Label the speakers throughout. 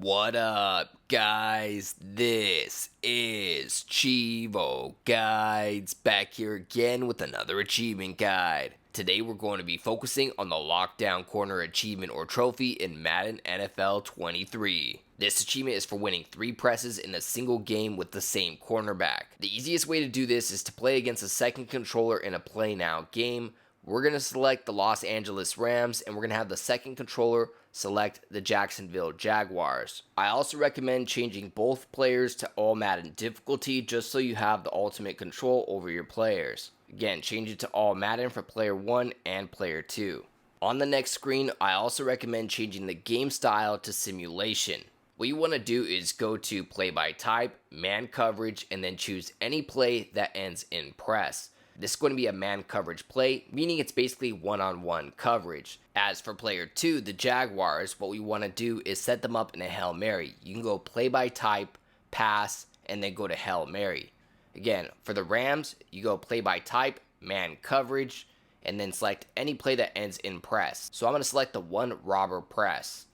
Speaker 1: What up, guys? This is Cheevo Guides back here again with another achievement guide. Today we're going to be focusing on the lockdown corner achievement or trophy in Madden NFL 23. This achievement is for winning 3 presses in a single game with the same cornerback. The easiest way to do this is to play against a second controller in a play now game. We're going to select the Los Angeles Rams and we're going to have the second controller select the Jacksonville Jaguars. I also recommend changing both players to all Madden difficulty just so you have the ultimate control over your players. Again, change it to all Madden for player 1 and player 2. On the next screen, I also recommend changing the game style to simulation. What you want to do is go to play by type, man coverage, and then choose any play that ends in press. This is going to be a man coverage play, meaning it's basically one-on-one coverage. As for player 2, the Jaguars, what we want to do is set them up in a Hail Mary. You can go play by type, pass, and then go to Hail Mary. Again, for the Rams, you go play by type, man coverage, and then select any play that ends in press. So I'm going to select the one robber press.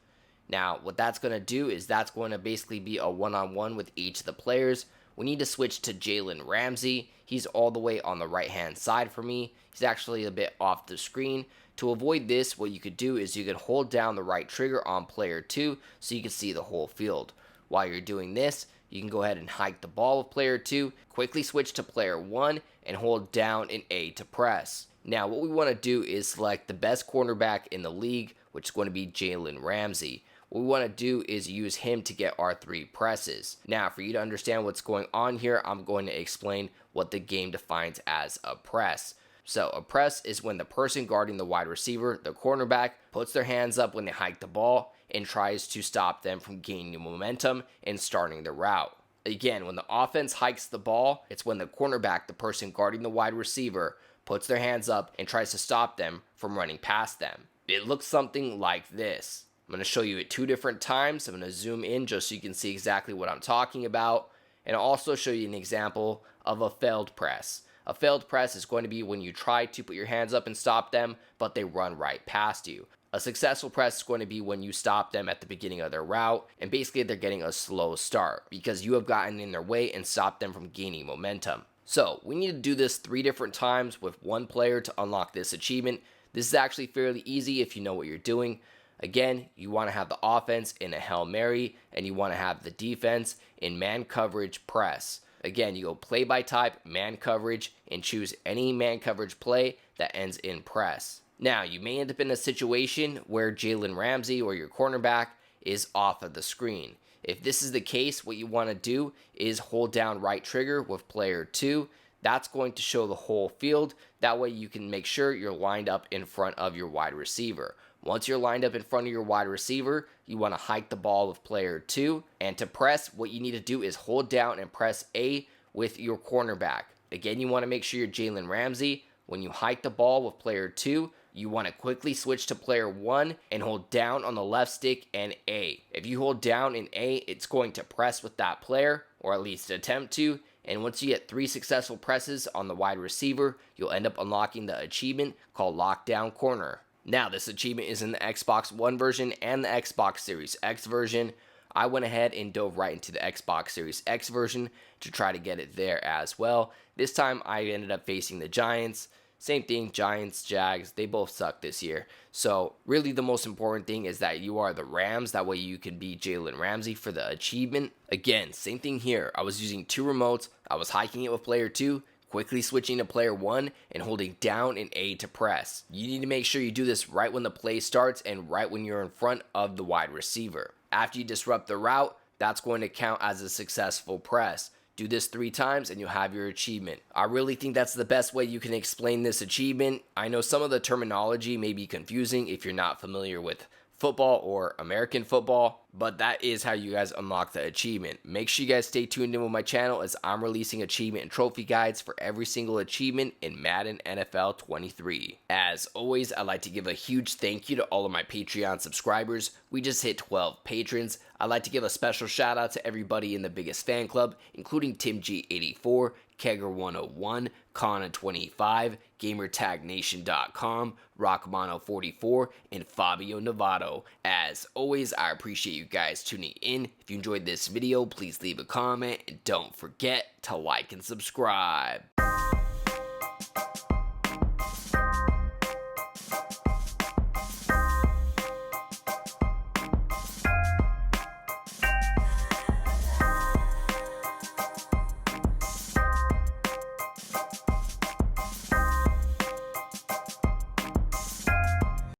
Speaker 1: Now, what that's going to do is that's going to basically be a one-on-one with each of the players. We need to switch to Jalen Ramsey. He's all the way on the right-hand side for me. He's actually a bit off the screen. To avoid this, what you could do is you could hold down the right trigger on player 2 so you can see the whole field. While you're doing this, you can go ahead and hike the ball with player 2, quickly switch to player 1, and hold down an A to press. Now, what we want to do is select the best cornerback in the league, which is going to be Jalen Ramsey. What we want to do is use him to get our 3 presses. Now, for you to understand what's going on here, I'm going to explain what the game defines as a press. So, a press is when the person guarding the wide receiver, the cornerback, puts their hands up when they hike the ball and tries to stop them from gaining momentum and starting the route. Again, when the offense hikes the ball, it's when the cornerback, the person guarding the wide receiver, puts their hands up and tries to stop them from running past them. It looks something like this. I'm going to show you it 2 different times. I'm going to zoom in just so you can see exactly what I'm talking about. And I'll also show you an example of a failed press. A failed press is going to be when you try to put your hands up and stop them, but they run right past you. A successful press is going to be when you stop them at the beginning of their route, and basically they're getting a slow start because you have gotten in their way and stopped them from gaining momentum. So we need to do this 3 different times with 1 player to unlock this achievement. This is actually fairly easy if you know what you're doing. Again, you want to have the offense in a Hail Mary, and you want to have the defense in man coverage press. Again, you go play by type, man coverage, and choose any man coverage play that ends in press. Now, you may end up in a situation where Jalen Ramsey or your cornerback is off of the screen. If this is the case, what you want to do is hold down right trigger with player 2. That's going to show the whole field. That way you can make sure you're lined up in front of your wide receiver. Once you're lined up in front of your wide receiver, you want to hike the ball with player 2. And to press, what you need to do is hold down and press A with your cornerback. Again, you want to make sure you're Jalen Ramsey. When you hike the ball with player 2, you want to quickly switch to player 1 and hold down on the left stick and A. If you hold down in A, it's going to press with that player, or at least attempt to. And once you get 3 successful presses on the wide receiver, you'll end up unlocking the achievement called Lockdown Corner. Now, this achievement is in the Xbox One version and the Xbox Series X version. I went ahead and dove right into the Xbox Series X version to try to get it there as well. This time, I ended up facing the Giants. Same thing, Giants, Jags, they both suck this year. So, really the most important thing is that you are the Rams. That way you can be Jalen Ramsey for the achievement. Again, same thing here. I was using 2 remotes. I was hiking it with player 2. Quickly switching to player 1 and holding down an A to press. You need to make sure you do this right when the play starts and right when you're in front of the wide receiver. After you disrupt the route, that's going to count as a successful press. Do this 3 times and you'll have your achievement. I really think that's the best way you can explain this achievement. I know some of the terminology may be confusing if you're not familiar with football or American football, but that is how you guys unlock the achievement. Make sure you guys stay tuned in with my channel as I'm releasing achievement and trophy guides for every single achievement in Madden NFL 23. As always, I'd like to give a huge thank you to all of my Patreon subscribers. We just hit 12 patrons. I'd like to give a special shout out to everybody in the biggest fan club, including Tim G84, Kegger101, Kana25, GamerTagNation.com, Rockmano44, and Fabio Novato. As always, I appreciate you guys tuning in. If you enjoyed this video, please leave a comment, and don't forget to like and subscribe.